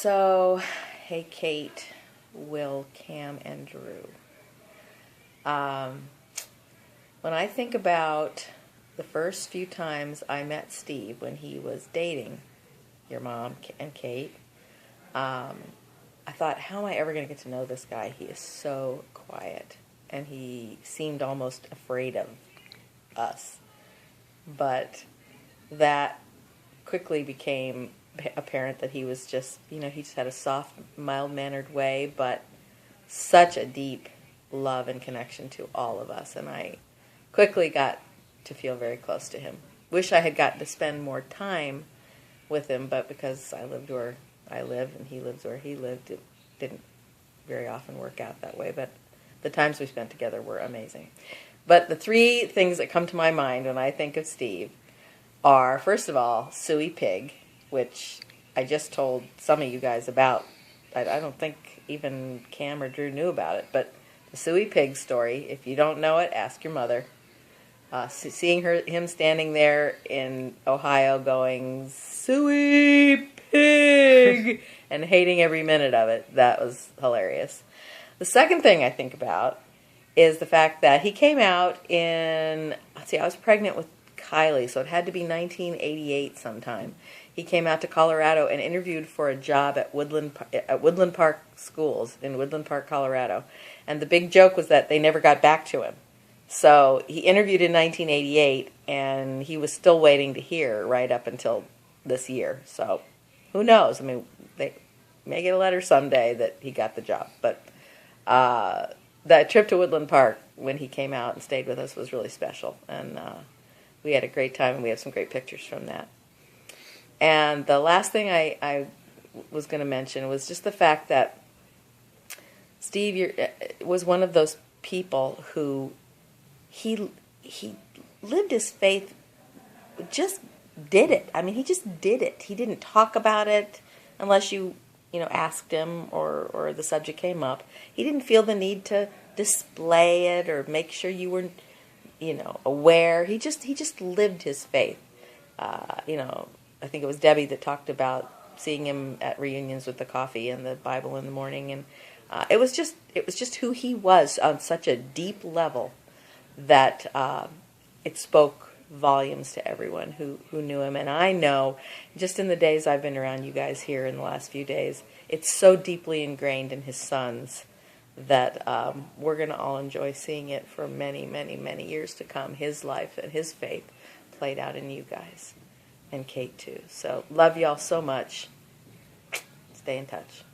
So, hey Kate, Will, Cam, and Drew. When I think about the first few times I met Steve when he was dating your mom and Kate, I thought, how am I ever going to get to know this guy? He is so quiet, and he seemed almost afraid of us. But that quickly became apparent that he was just, he just had a soft, mild-mannered way, but such a deep love and connection to all of us. And I quickly got to feel very close to him. Wish I had gotten to spend more time with him, but because I lived where I live and he lives where he lived, it didn't very often work out that way. But the times we spent together were amazing. But the three things that come to my mind when I think of Steve are, first of all, Suey Pig, which I just told some of you guys about. I don't think even Cam or Drew knew about it, but the Suey Pig story, if you don't know it, ask your mother. Seeing him standing there in Ohio going, Suey Pig, and hating every minute of it, that was hilarious. The second thing I think about is the fact that he came out in, I was pregnant with Kylie, so it had to be 1988 sometime. He came out to Colorado and interviewed for a job at Woodland Park Schools in Woodland Park, Colorado. And the big joke was that they never got back to him. So he interviewed in 1988, and he was still waiting to hear right up until this year. So who knows? I mean, they may get a letter someday that he got the job. But that trip to Woodland Park when he came out and stayed with us was really special. And we had a great time, and we have some great pictures from that. And the last thing I was going to mention was just the fact that Steve was one of those people who he lived his faith, just did it. I mean, he just did it. He didn't talk about it unless you asked him or the subject came up. He didn't feel the need to display it or make sure you were aware. He just lived his faith. I think it was Debbie that talked about seeing him at reunions with the coffee and the Bible in the morning, and it was just who he was on such a deep level that it spoke volumes to everyone who knew him. And I know, just in the days I've been around you guys here in the last few days, it's so deeply ingrained in his sons that we're going to all enjoy seeing it for many, many, many years to come. His life and his faith played out in you guys. And Kate too. So love y'all so much. Stay in touch.